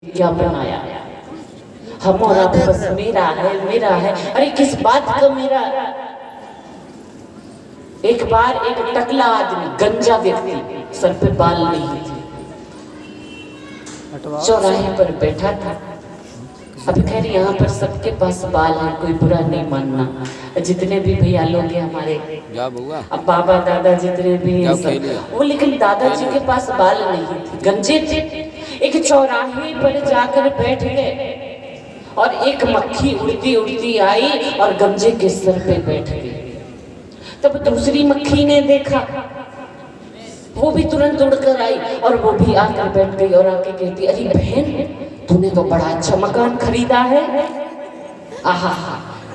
क्या बनाया हम और आप, बस मेरा है। अरे किस बात का मेरा। एक बार एक टकला आदमी, गंजा व्यक्ति, सर पे बाल नहीं थे, चौराहे पर बैठा था। अब खैर यहाँ पर सबके पास बाल है, कोई बुरा नहीं मानना, जितने भी भैया लोग हैं हमारे, अब बाबा दादा जितने भी हैं सब वो, लेकिन दादाजी के पास बाल नहीं थे, गंजे थे। एक चौराहे पर जाकर बैठ गए और एक मक्खी उड़ती उड़ती आई और गंजे के सर पे बैठ गई। तब दूसरी मक्खी ने देखा, वो भी तुरंत उड़कर आई और वो भी आकर बैठ गई और आके कहती, अरे बहन तूने तो बड़ा अच्छा मकान खरीदा है। आहा,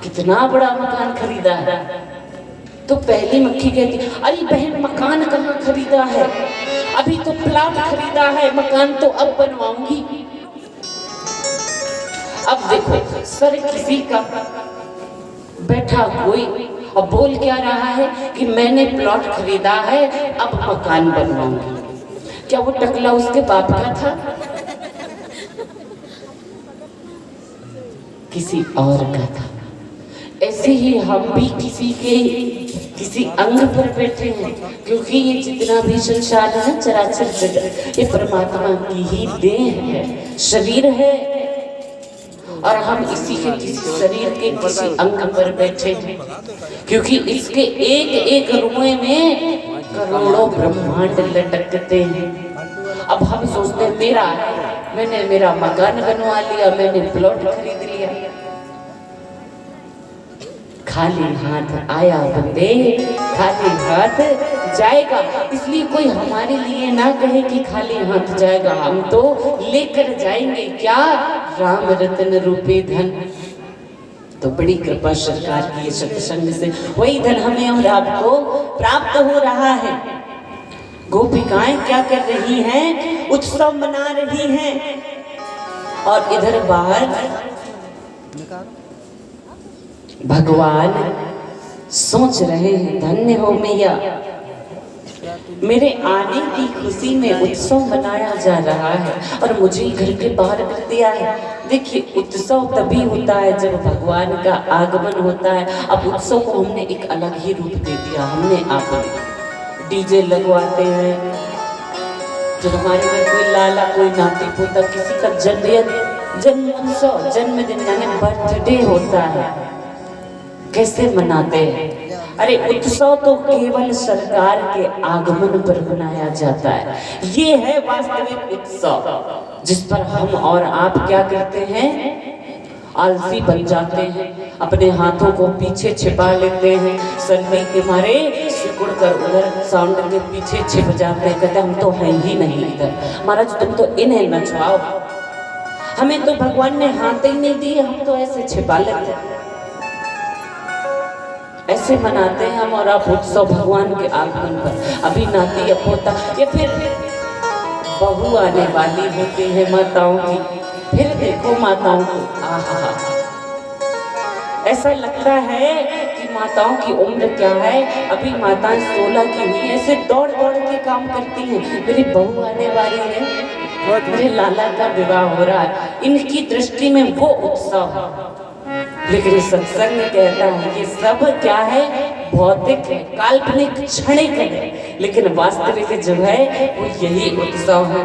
कितना बड़ा मकान खरीदा है। तो पहली मक्खी कहती, अरे बहन मकान कहाँ खरीदा है, अभी तो प्लॉट खरीदा है, मकान तो अब बनवाऊंगी। अब देखो सर किसी का बैठा कोई और बोल क्या रहा है कि मैंने प्लॉट खरीदा है, अब मकान बनवाऊंगी। क्या वो टकला उसके बाप का था? किसी और का था। ऐसे ही हम भी किसी अंग पर बैठे हैं, क्योंकि ये जितना भी संसार है, चराचर जगत, ये परमात्मा की ही देह है, शरीर है, और हम इसी के किसी शरीर के किसी अंग पर बैठे हैं, क्योंकि इसके एक एक रुए में करोड़ों ब्रह्मांड लटकते हैं। अब हम सोचते हैं मेरा है, मैंने मेरा मकान बनवा लिया, मैंने प्लॉट खरीद लिया। खाली हाथ आया बंदे, खाली हाथ जाएगा। इसलिए कोई हमारे लिए ना कहे कि खाली हाथ जाएगा, हम तो लेकर जाएंगे क्या? राम रतन रूपे धन। तो बड़ी कृपा सरकार की सत्संग से वही धन हमें और आपको प्राप्त हो रहा है। गोपिकाएं क्या कर रही हैं? उत्सव मना रही हैं, और इधर बाहर भगवान सोच रहे हैं, धन्य हो मैया, मेरे आने की खुशी में उत्सव मनाया जा रहा है और मुझे घर के बाहर कर दिया है। देखिए उत्सव तभी होता है जब भगवान का आगमन होता है। अब उत्सव को हमने एक अलग ही रूप दे दिया, हमने आप डीजे लगवाते हैं। जब हमारे घर कोई लाला, कोई नाती पोता, किसी का जन्मोत्सव, जन्मदिन यानी बर्थडे होता है, कैसे मनाते हैं? अरे उत्सव तो केवल सरकार के आगमन पर मनाया जाता है। ये है वास्तविक उत्सव, जिस पर हम और आप क्या करते हैं? आलसी बन जाते हैं, अपने हाथों को पीछे छिपा लेते हैं, सर्दी के मारे सिकुड़ कर उधर साउंड के पीछे छिप जाते हैं, कहते हम तो हैं ही नहीं इधर। महाराज तुम तो इन्हें नचवाओ, हमें तो भगवान ने हाथ ही नहीं दिए, हम तो ऐसे छिपा लेते हैं। ऐसे मनाते हैं हम और आप उत्सव भगवान के आगमन पर। अभी नाती या पोता या फिर बहू आने वाली होती है माताओं की, फिर देखो माताओं को, आहा, ऐसा लगता है कि माताओं की उम्र क्या है, अभी माताएं 16 की हुई, ऐसे दौड़ दौड़ के काम करती हैं। मेरी बहू आने वाली है, मेरे लाला का विवाह हो रहा है, इनकी दृष्टि में वो उत्सव है। लेकिन सत्संग कहता है ये सब क्या है? भौतिक है, काल्पनिक, क्षणिक है, लेकिन वास्तविक जो है वो यही उत्सव है।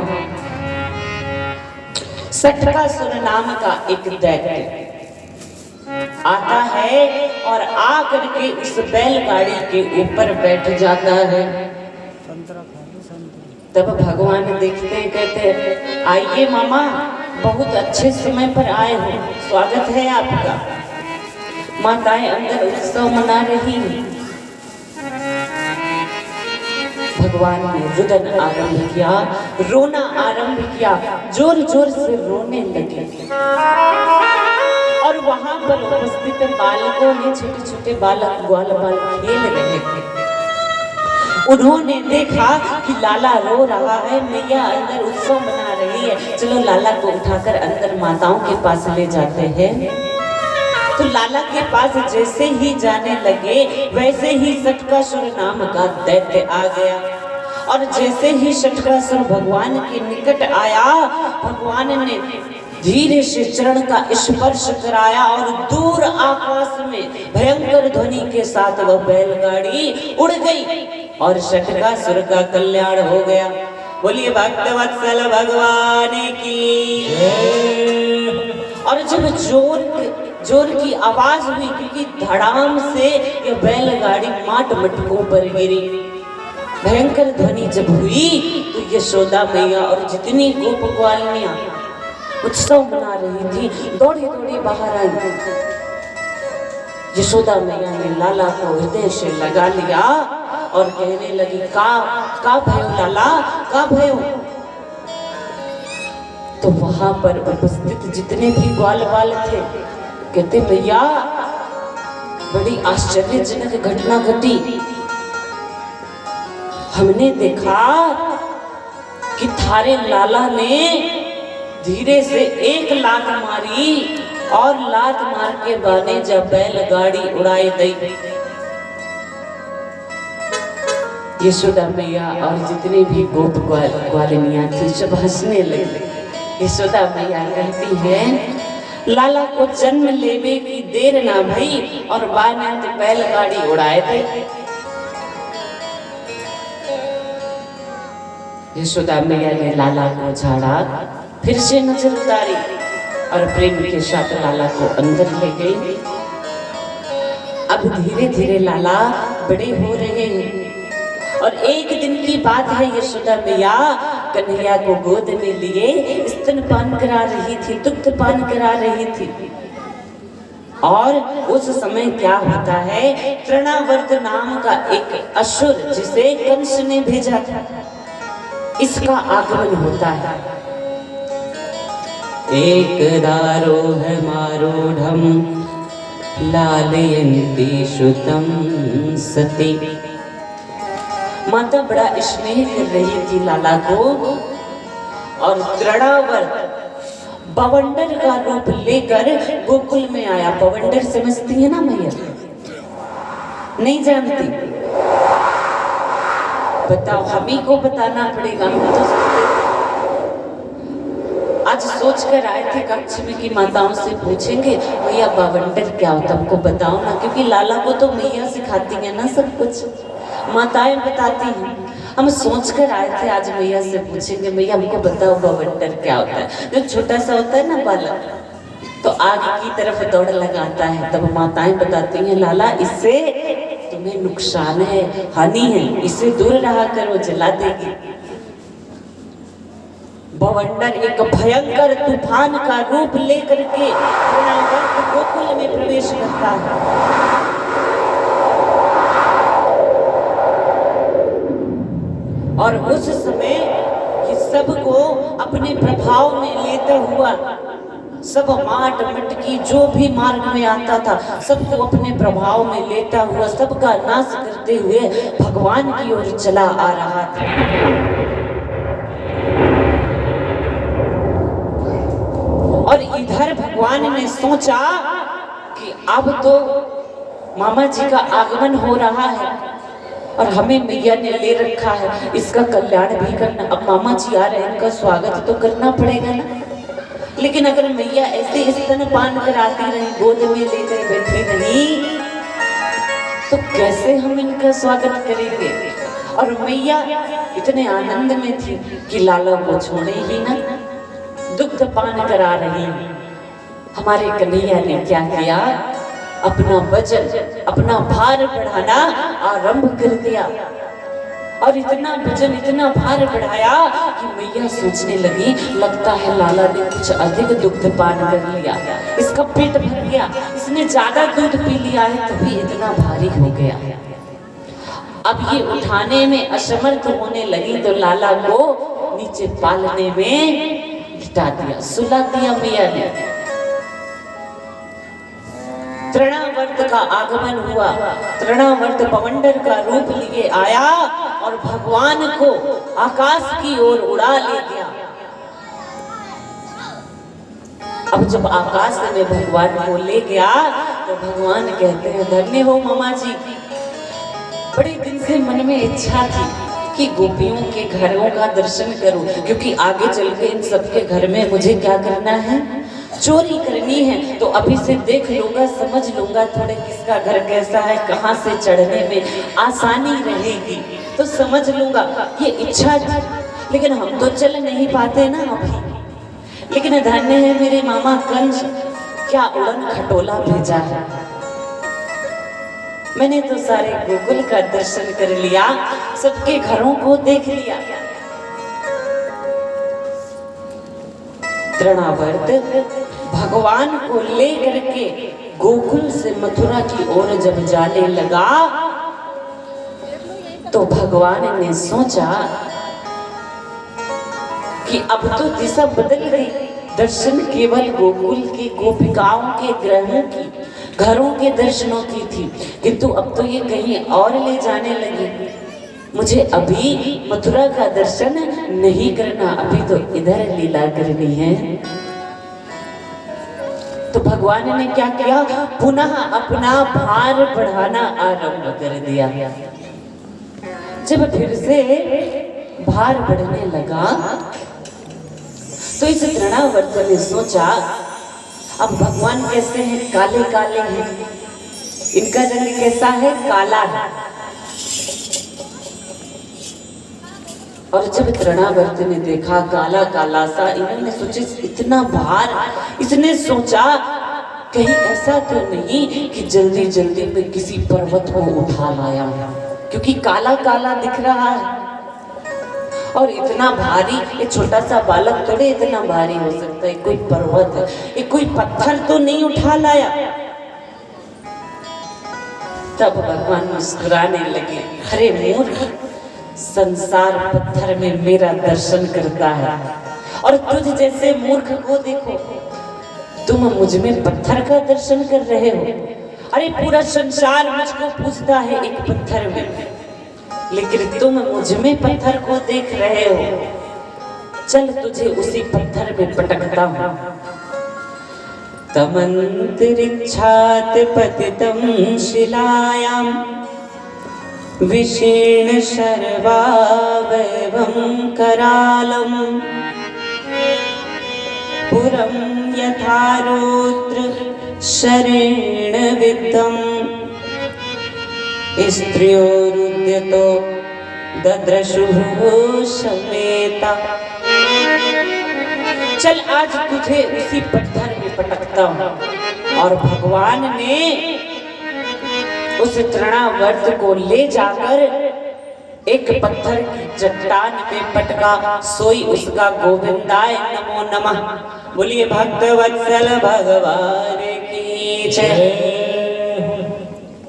सटकासुर नाम का एक दैत्य आता है और आकर के उस बैलगाड़ी के ऊपर बैठ जाता है। तब भगवान देखते हैं, कहते आइए मामा, बहुत अच्छे समय पर आए हो, स्वागत है आपका। माताएं अंदर उत्सव मना रही हैं। भगवान ने रुदन आरंभ किया, रोना आरंभ किया, जोर जोर से रोने लगे। और वहां पर उपस्थित बालकों ने, छोटे छोटे बालक ग्वाल बाल खेल रहे थे, उन्होंने देखा कि लाला रो रहा है, मैया अंदर उत्सव मना रही है, चलो लाला को उठाकर अंदर माताओं के पास ले जाते हैं। तो लाला के पास जैसे ही जाने लगे, वैसे ही सटकासुर नाम का दैत्य आ गया और जैसे ही शटकासुर भगवान के निकट आया, भगवान ने धीरे से चरण का स्पर्श कराया और दूर आकाश में भयंकर ध्वनि के साथ वह बैलगाड़ी उड़ गई और शटकासुर का कल्याण हो गया। बोलिए भक्तवत्सल भगवान की। और जब जोर की आवाज हुई, क्योंकि धड़ाम से यह बैलगाड़ी माट मटकों पर गिरी, भयंकर ध्वनि जब हुई तो यशोदा मैया और जितनी गोप ग्वालिनियां उत्सव मना रही थी, दौड़ी दौड़ी बाहर आई। यशोदा मैया ने लाला को हृदय से लगा लिया और कहने लगी, का भयो लाला, का भयो। तो वहां पर उपस्थित जितने भी ग्वाल बाल थे कहते, भैया बड़ी आश्चर्यजनक घटना घटी। हमने देखा कि थारे लाला ने धीरे से एक लात मारी और लात मार के बाने जब बैलगाड़ी उड़ाई गई। यशोदा मैया और जितने भी गोप ग्वालिनियां थी सब हंसने लगी। यशोदा मैया कहती है, लाला को जन्म लेने की देर ना भई और बाने बैलगाड़ी उड़ाए गई। यशोदा मैया ने लाला को झाड़ा, फिर से नजर उतारी और प्रेम के साथ लाला को अंदर ले गई। अब धीरे धीरे लाला बड़े हो रहे हैं और एक दिन की बात है, यशोदा मैया कन्हैया को गोद में लिए स्तनपान करा रही थी, दुग्धपान करा रही थी। और उस समय क्या होता है, तृणावर्त नाम का एक असुर जिसे कंस ने भेजा था, इसका आगमन होता है। एक दारोहमारूढ़ं लालयन्ती श्रुतं सती। माता बड़ा स्नेह कर रही थी लाला को और तृणावर्त बवंडर का रूप लेकर गोकुल में आया। बवंडर समझती है ना मैया? नहीं जानती? बताओ, हम ही को बताना पड़ेगा। हम तो आज सोच कर आए थे कक्ष में कि माताओं से पूछेंगे भैया बवंडर क्या होता, हमको बताओ ना, क्योंकि लाला को तो मैया सिखाती है ना सब कुछ, माताएं बताती हैं। हम सोच कर आए थे आज मैया से पूछेंगे, मैया हमको बताओ बवंडर क्या होता है। जो छोटा सा होता है ना बालक, तो आगे की तरफ दौड़ लगाता है, तब माताएं बताती हैं लाला इससे तुम्हें नुकसान है, हानि है, इससे दूर रहा करो, जला देगी। बवंडर एक भयंकर तूफान का रूप लेकर के गोकुल में प्रवेश करता है। और उस समय ये सबको अपने प्रभाव में लेते हुआ, सब माट मटकी जो भी मार्ग में आता था सबको अपने प्रभाव में लेता हुआ, सबका नाश करते हुए भगवान की ओर चला आ रहा था। और इधर भगवान ने सोचा कि अब तो मामा जी का आगमन हो रहा है और हमें मैया ने ले रखा है, इसका कल्याण भी करना। अब मामा जी आ रहे हैं, इनका स्वागत तो करना पड़ेगा ना। लेकिन अगर मैया ऐसे स्तनपान कराती रही, गोद में लेकर बैठी रही, तो कैसे हम इनका स्वागत करेंगे। और मैया इतने आनंद में थी कि लाला को छोड़े ही ना, दुग्ध पान करा रही। हमारे कन्हैया ने क्या किया, अपना वजन, अपना भार बढ़ाना आरंभ कर दिया। और इतना वजन, इतना भार बढ़ाया कि मैया सोचने लगी, लगता है लाला ने कुछ अधिक दुग्ध पान कर लिया, इसका पेट भर गया, इसने ज्यादा दूध पी लिया है तभी इतना भारी हो गया। अब ये उठाने में असमर्थ होने लगी तो लाला को नीचे पालने में लिटा दिया, सुला दिया मैया ने। तृणावर्त का आगमन हुआ, तृणावर्त बवंडर का रूप लिए आया और भगवान को आकाश की ओर उड़ा ले गया। अब जब आकाश में भगवान को ले गया तो भगवान कहते हैं, धन्य हो मामा जी, बड़े दिन से मन में इच्छा थी कि गोपियों के घरों का दर्शन करूं, क्योंकि आगे चल के इन सबके घर में मुझे क्या करना है, चोरी करनी है। तो अभी से देख लूंगा, समझ लूंगा थोड़े किसका घर कैसा है, कहाँ से चढ़ने में आसानी रहेगी, तो समझ लूंगा। ये इच्छा थी, लेकिन हम तो चल नहीं पाते ना अभी। लेकिन धन्य है मेरे मामा कंस, क्या उड़न खटोला भेजा है। मैंने तो सारे गोकुल का दर्शन कर लिया, सबके घरों को देख लिया। तृणावर्त भगवान को लेकर के गोकुल से मथुरा की ओर जब जाने लगा, तो भगवान ने सोचा कि अब तो दिशा बदल गई, दर्शन केवल गोकुल की गोपिकाओं के ग्रहों की, घरों के दर्शनों की थी, किंतु अब तो ये कहीं और ले जाने लगी। मुझे अभी मथुरा का दर्शन नहीं करना, अभी तो इधर लीला करनी है। तो भगवान ने क्या किया, पुनः अपना भार बढ़ाना आरंभ कर दिया। जब फिर से भार बढ़ने लगा, तो इस तृणावर्त ने सोचा, अब भगवान कैसे हैं, काले काले हैं, इनका रंग कैसा है, काला है। और जब तृणावर्त ने देखा काला काला सा, इन्होंने सोचे इतना भार, इसने सोचा कहीं ऐसा तो नहीं कि जल्दी जल्दी में किसी पर्वत को उठा लाया, क्योंकि काला काला दिख रहा है और इतना भारी। ये छोटा सा बालक थोड़े इतना भारी हो सकता है, कोई पर्वत है, ये कोई पत्थर तो नहीं उठा लाया। तब भगवान मुस्कुराने लगे, अरे मूर्ख, संसार पत्थर में मेरा दर्शन करता है और तुझ जैसे मूर्ख को देखो, तुम मुझ में पत्थर का दर्शन कर रहे हो। अरे पूरा संसार मुझको पूछता है एक पत्थर में, लेकिन तुम मुझ में पत्थर को देख रहे हो। चल तुझे उसी पत्थर में पटकता हूं। तमंतरिक्षात् पतितं शिलायां विशीर्ण शर्वावयवं करालं पुरं यथा रौद्र शरेण विद्धम् स्त्रियोरुद्यतो दद्रशुः समेता। चल आज तुझे उसी पत्थर में पटकता हूं। और भगवान ने उस तृणावर्त को ले जाकर एक पत्थर की चट्टान में पटका, सोई उसका गोविंदाय नमो नमः। बोलिए भक्तवत्सल भगवान की जय।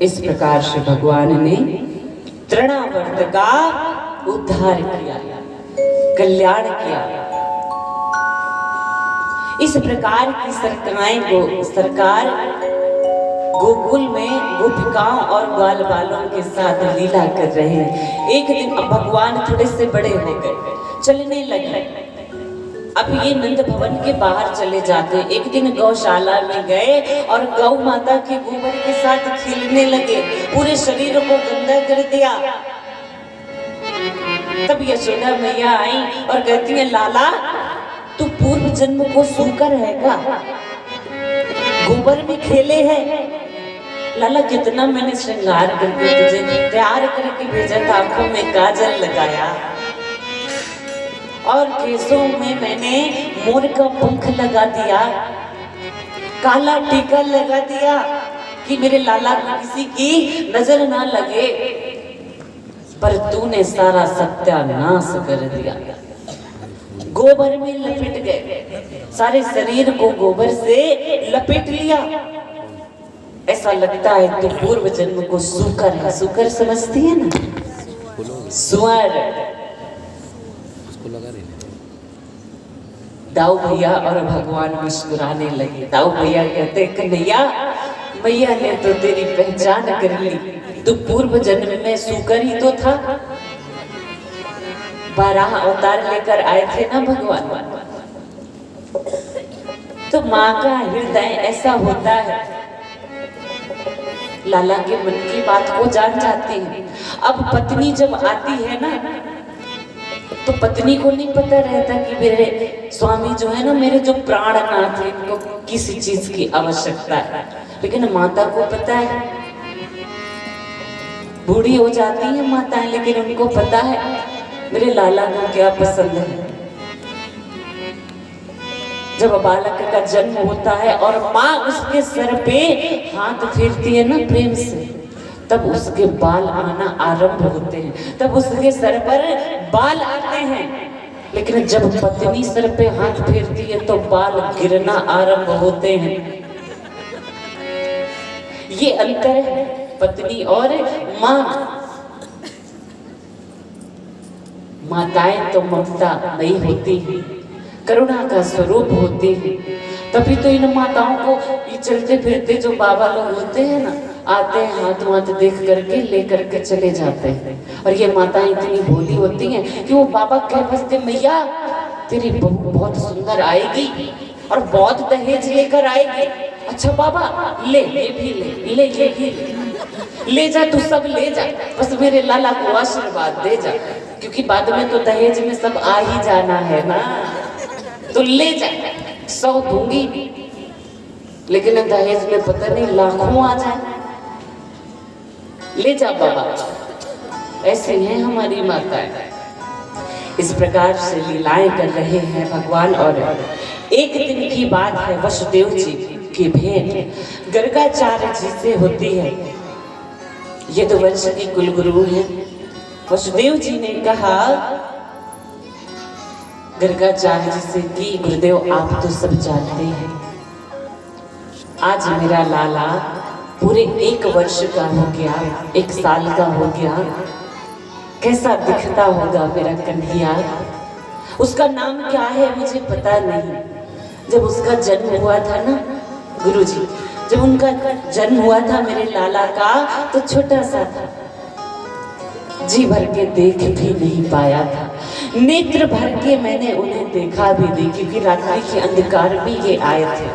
इस प्रकार से भगवान ने तृणावर्त का उद्धार किया, कल्याण किया। इस प्रकार की सरकार गोकुल में गोपिकाओं और ग्वाल बालों के साथ लीला कर रहे हैं। एक दिन अब भगवान थोड़े से बड़े हो गए, चलने लगे। अब ये नंद भवन के बाहर चले जाते। एक दिन गौशाला में गए और गौ माता के गोबर के साथ खेलने लगे, पूरे शरीर को गंदा कर दिया। तब यशोदा मैया आई और कहती है, लाला तू पूर्व जन्म को सूकर है क्या, गोबर में खेले है। लाला कितना मैंने श्रृंगार करके तुझे तैयार करके भेजा था, आंखों में काजल लगाया और केसों में मैंने मोर का पंख लगा दिया, काला टीका लगा दिया कि मेरे लाला को किसी की नजर ना लगे। पर तूने सारा सत्यानाश कर दिया, गोबर में लपेट गए, सारे शरीर को गोबर से लपेट लिया। ऐसा लगता है तो पूर्व जन्म को सूकर है। सूकर समझती है ना, सुअर। दाऊ भैया और भगवान मुस्कुराने लगे। दाऊ भैया कहते, कन्हैया मैया ने तो तेरी पहचान कर ली, तू पूर्व जन्म में सूकर ही तो था। 12 अवतार लेकर आए थे ना भगवान। तो माँ का हृदय ऐसा होता है, लाला के मन की बात को जान जाती है। अब पत्नी जब आती है ना, तो पत्नी को नहीं पता रहता कि मेरे स्वामी जो है ना, मेरे जो प्राणनाथ है, इनको किसी चीज की आवश्यकता है। लेकिन माता को पता है, बूढ़ी हो जाती है माताएं, लेकिन उनको पता है मेरे लाला को क्या पसंद है। जब बालक का जन्म होता है और माँ उसके सर पे हाथ फेरती है ना प्रेम से, तब उसके बाल आना आरंभ होते हैं, तब उसके सर पर बाल आते हैं। लेकिन जब पत्नी सर पे हाथ फेरती है तो बाल गिरना आरंभ होते हैं। ये अंतर है पत्नी और माँ। माताएं तो ममता नहीं होती है, करुणा का स्वरूप होती है। तभी तो इन माताओं को ये चलते फिरते जो बाबा लोग होते हैं ना, आते हैं हाथ वाथ देख करके ले करके चले जाते हैं। और ये माताएं इतनी भोली होती हैं कि वो बाबा कह बसते, मैया तेरी बहू बहुत सुंदर आएगी और बहुत दहेज लेकर आएगी। अच्छा बाबा ले, ये भी ले, ये भी ले जा, तू सब ले जा, बस मेरे लाला को आशीर्वाद दे जा, क्योंकि बाद में तो दहेज में सब आ ही जाना है ना, तो ले जा, 100 दूंगी, लेकिन दहेज में पता नहीं लाखों आ जाए, ले जा बाबा। ऐसे हैं हमारी माताएं, इस प्रकार से लीलाएं कर रहे हैं भगवान। और एक दिन की बात है, वसुदेव जी की भेंट गर्गाचार्य जी से होती है। ये तो वंश के कुलगुरु हैं। वसुदेव जी ने कहा गर्गाचार्य जी से कि गुरुदेव आप तो सब जानते हैं, आज मेरा लाला पूरे 1 वर्ष का हो गया, 1 साल का हो गया, कैसा दिखता होगा मेरा कन्हैया, उसका नाम क्या है मुझे पता नहीं। जब उसका जन्म हुआ था ना गुरुजी, जब उनका जन्म हुआ था मेरे लाला का, तो छोटा सा था, जी भर के देख भी नहीं पाया था, नेत्र भर के मैंने उन्हें देखा भी नहीं, क्योंकि रात्रि के अंधकार में ये आए थे।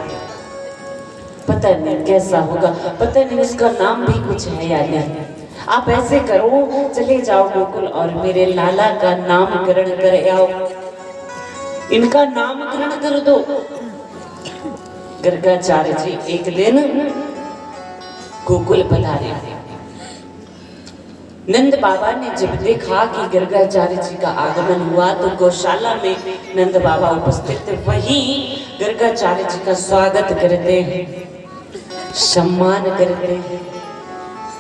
पता नहीं कैसा होगा, पता नहीं उसका नाम भी कुछ है या नहीं। आप ऐसे करो, चले जाओ गोकुल और मेरे लाला का नामकरण कर आओ, इनका नामकरण कर दो। गर्गाचार्य जी एक दिन गोकुल पधारे। नंद बाबा ने जब देखा कि गर्गाचार्य जी का आगमन हुआ तो गौशाला में नंद बाबा उपस्थित थे, वहीं गर्गाचार्य जी का स्वागत करते हैं, सम्मान करते हैं,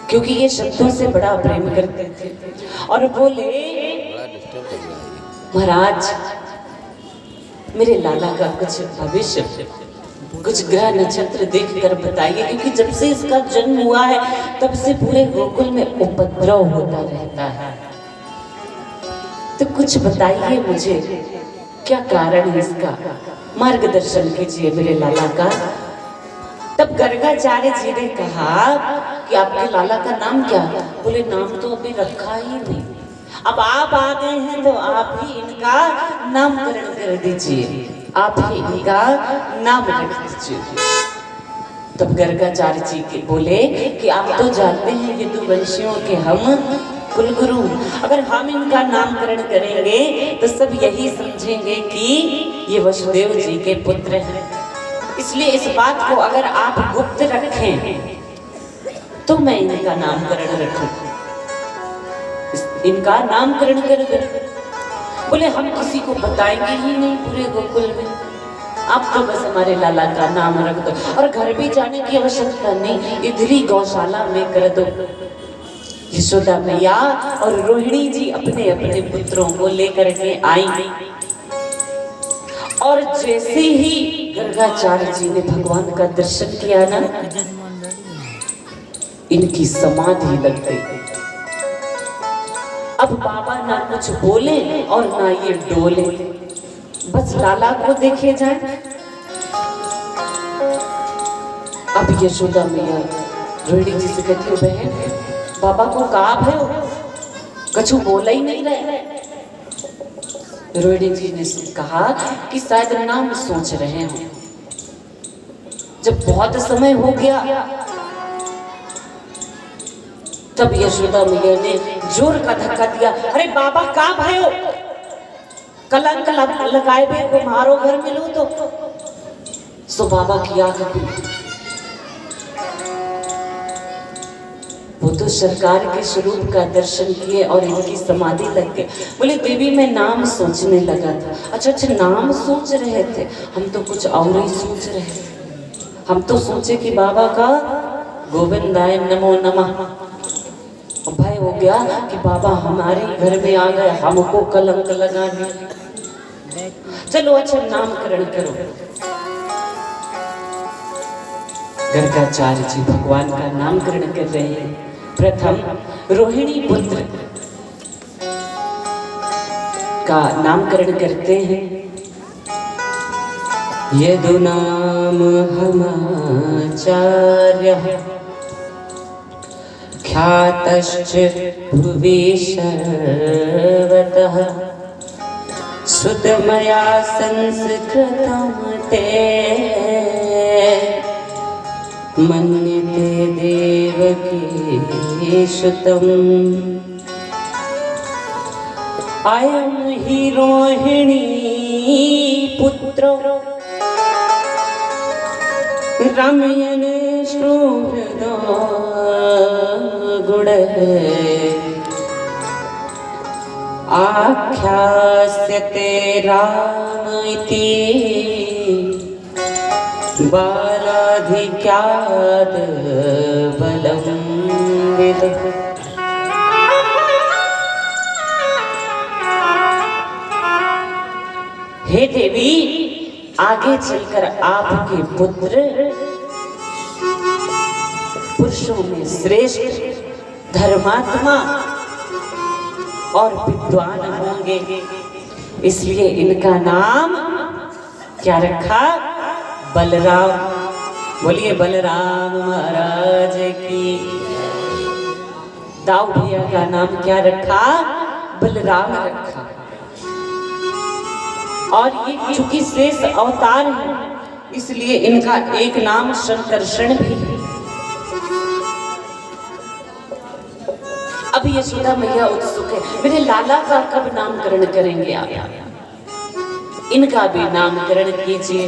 क्योंकि ये शब्दों से बड़ा प्रेम करते थे। और बोले महाराज मेरे लाला का कुछ भविष्य, कुछ ग्रह नक्षत्र देखकर बताइए, क्योंकि जब से इसका जन्म हुआ है तब से पूरे गोकुल में उपद्रव होता रहता है, तो कुछ बताइए मुझे, क्या कारण है इसका, मार्गदर्शन कीजिए मेरे लाला का। तब गर्गाचार्य जी ने कहा कि आपके लाला का नाम क्या है? बोले नाम तो अभी रखा ही नहीं, अब आप आ गए हैं तो आप ही इनका नामकरण कर दीजिए, आप ही इनका नाम रख दीजिए। तब गर्गाचार्य जी के बोले कि आप तो जानते हैं ये तो वंशियों के हम कुलगुरु, अगर हम इनका नामकरण करेंगे तो सब यही समझेंगे कि ये वसुदेव जी के पुत्र हैं, इसलिए इस बात को अगर आप गुप्त रखें तो मैं इनका नामकरण रखूं, इनका नामकरण कर दो। बोले हम किसी को बताएंगे ही नहीं पूरे गोकुल में, आप तो बस हमारे लाला का नाम रख दो, और घर भी जाने की आवश्यकता नहीं, इधर ही गौशाला में कर दो। यशोदा मैया और रोहिणी जी अपने अपने पुत्रों को लेकर के आई, और जैसे ही गर्गाचार्य जी ने भगवान का दर्शन किया ना, इनकी समाधि लग गई। अब बाबा ना कुछ बोले और ना ये डोले, बस लाला को देखे जाए। अब यशोदा मैया रोहिणी जी से कहती हो, बहन बाबा को कहा भयो, कछु बोला ही नहीं रहे। रोहिणी जी ने कहा कि शायद नाम सोच रहे हो, जब बहुत समय हो गया तब यशोदा मैया ने जोर का धक्का दिया, अरे बाबा कहाँ भयो? कलंक लगाए हुए को मारो घर में लो तो सो बाबा की आंख खुली। वो तो सरकार के स्वरूप का दर्शन किए और इनकी समाधि लग गई। बोले देवी मैं नाम सोचने लगा था। अच्छा नाम सोच रहे थे, हम तो कुछ और ही सोच रहे थे। हम तो सोचे कि बाबा का गोविंदाय नमो नमः। भय हो गया कि बाबा हमारे घर में आ गए, हमको कलंक लगा दिया। चलो अच्छा नामकरण करो। गर्गाचार्य जी भगवान का नामकरण कर रहे हैं। प्रथम रोहिणी पुत्र का नामकरण करते हैं। यदु नाम हमाचार्य ख्यातश्च भुवि सर्वतः सुतमया संस्कृतं ते मन्यते देवकी सुतम्। अयं हि रोहिणी पुत्रो रमयन् सुहृदो गुणः आख्यास्यते राम इति बालाधिक्यात् बलं विदुः। हे देवी आगे चलकर आपके पुत्र पुरुषों में श्रेष्ठ धर्मात्मा और विद्वान होंगे, इसलिए इनका नाम क्या रखा? बलराम। बोलिए बलराम महाराज की। दाऊ भैया का नाम क्या रखा? बलराम रखा। और ये चूंकि शेष अवतार है इसलिए इनका एक नाम संकर्षण भी है। अब यशोदा मैया उत्सुक है, मेरे लाला का कब नामकरण करेंगे आप? इनका भी नामकरण कीजिए।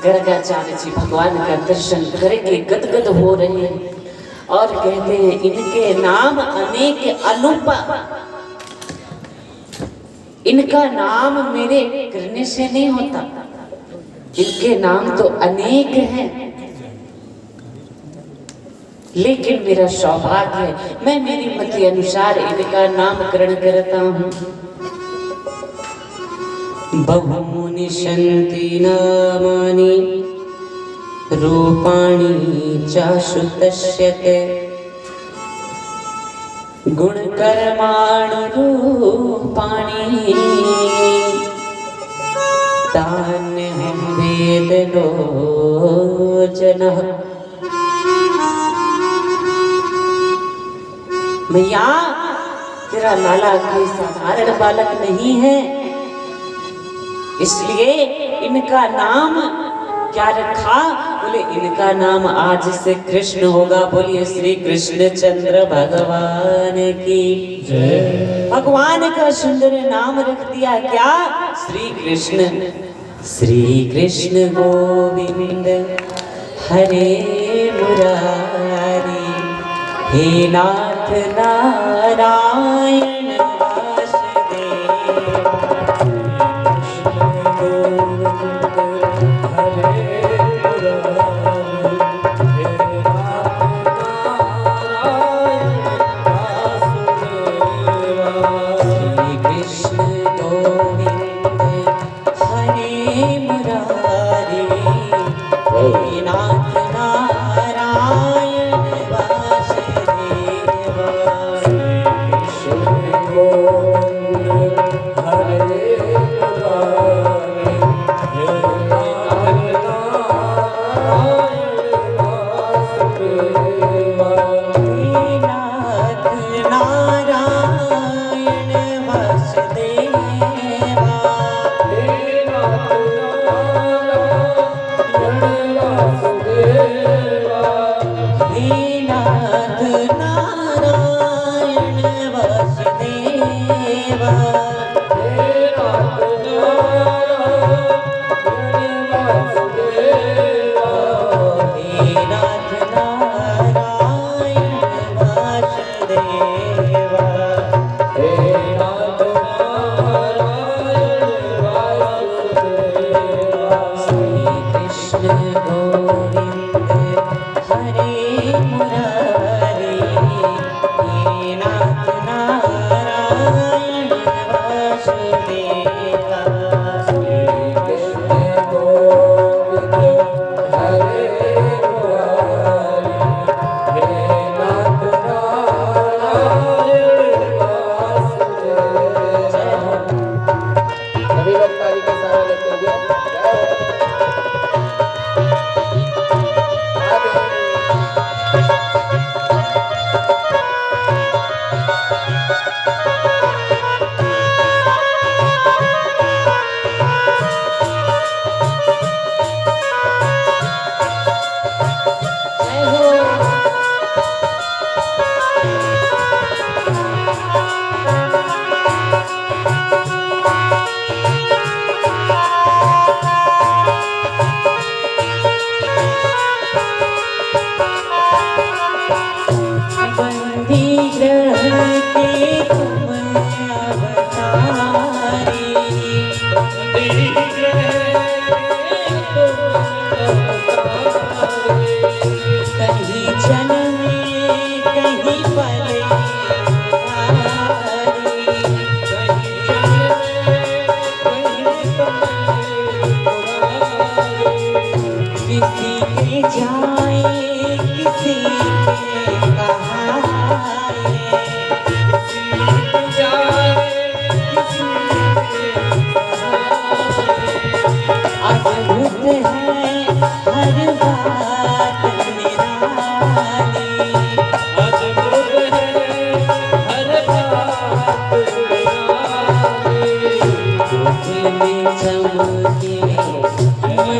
गर्गाचार्य जी भगवान का दर्शन करके गदगद हो रहे हैं और कहते हैं इनके नाम अनेक अनुपा। इनका नाम मेरे करने से नहीं होता, इनके नाम तो अनेक हैं, लेकिन मेरा सौभाग्य है मैं मेरी मति अनुसार इनका नामकरण करता हूँ। बहुमुनि सन्ति नामानि रूपाणि चाशु तस्यते गुणकर्माणुरूपाणि तान्यहं वेदनो जनः। मैया तेरा लाला कोई साधारण बालक नहीं है, इसलिए इनका नाम क्या रखा? बोले इनका नाम आज से कृष्ण होगा। बोलिए श्री कृष्ण चंद्र भगवान की जय। भगवान का सुंदर नाम रख दिया क्या? श्री कृष्ण। श्री कृष्ण गोविंद हरे मुरारी हे नाथ नारायण वासुदेव। नाथ नारायण वासुदेव।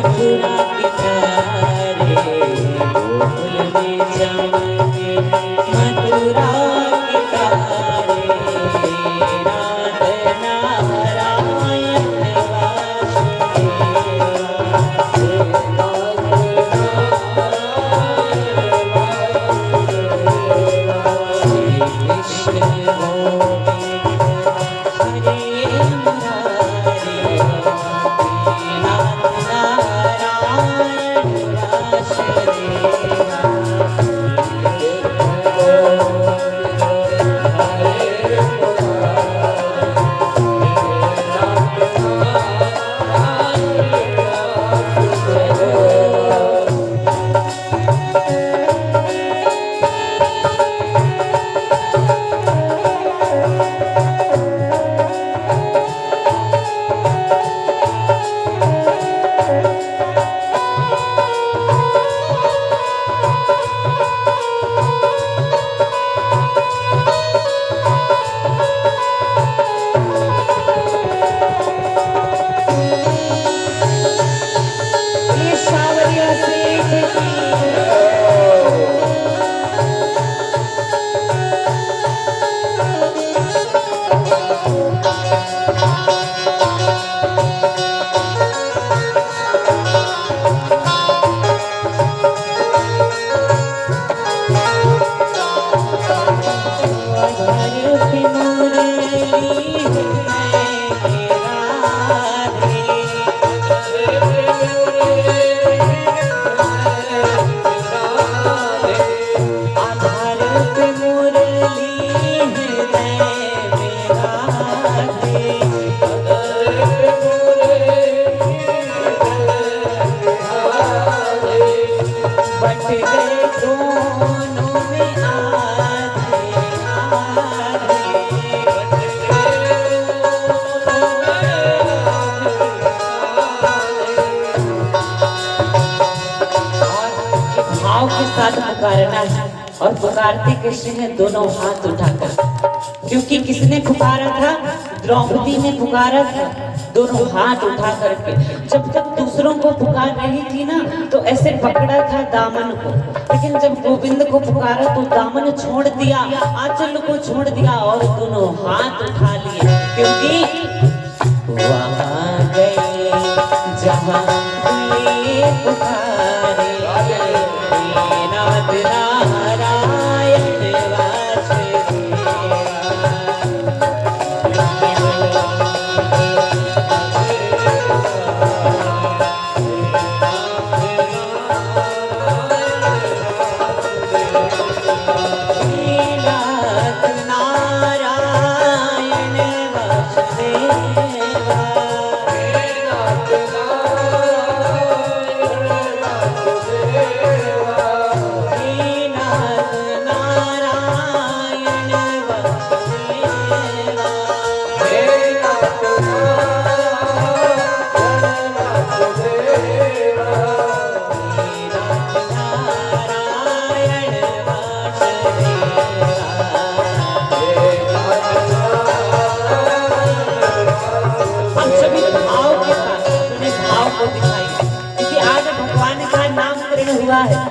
मथुरा के तारे गोकुल में चमके मथुरा के तारे नाथ नारायण पुकारना है और पुकारते कृष्ण ने दोनों हाथ उठाकर, क्योंकि किसने पुकारा था? द्रौपदी ने पुकारा था दोनों हाथ उठा करके। जब तक दूसरों को पुकार रही थी ना तो ऐसे पकड़ा था दामन को, लेकिन जब गोविंद को पुकारा तो दामन छोड़ दिया, आंचल को छोड़ दिया और दोनों हाथ उठा लिए, क्योंकि वहां गए जहां ये पुकारे नाथ नारायण वासुदेवा।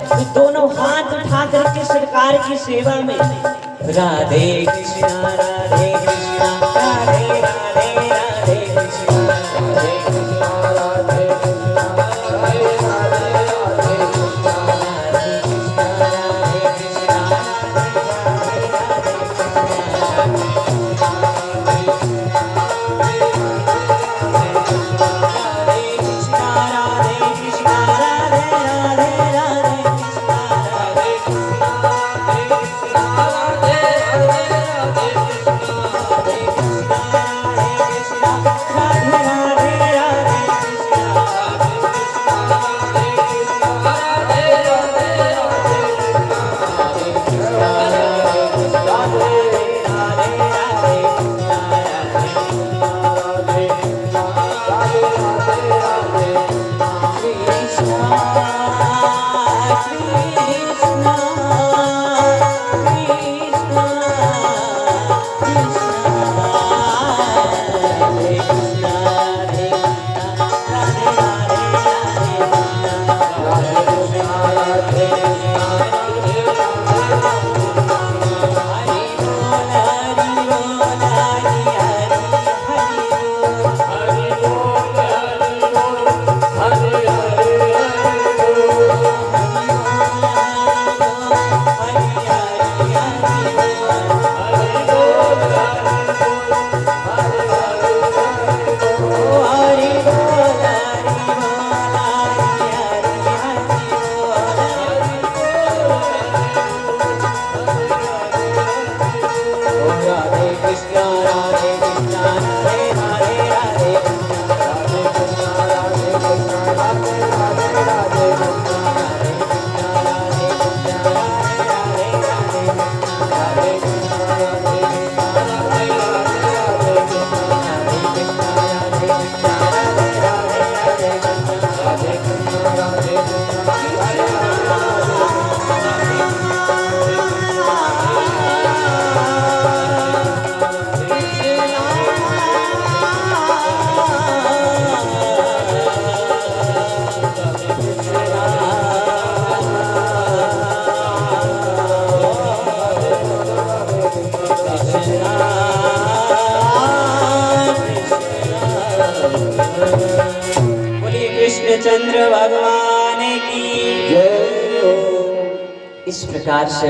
तो दोनों हाथ उठा करके सरकार की सेवा में राधे कृष्णा राधे कृष्णा राधे राधे राधे कृष्णा राधे कृष्णा राधे कृष्णा राधे राधे राधे कृष्णा राधे कृष्णा राधे कृष्णा राधे बोलिए कृष्णचंद्र भगवान की जय। इस प्रकार से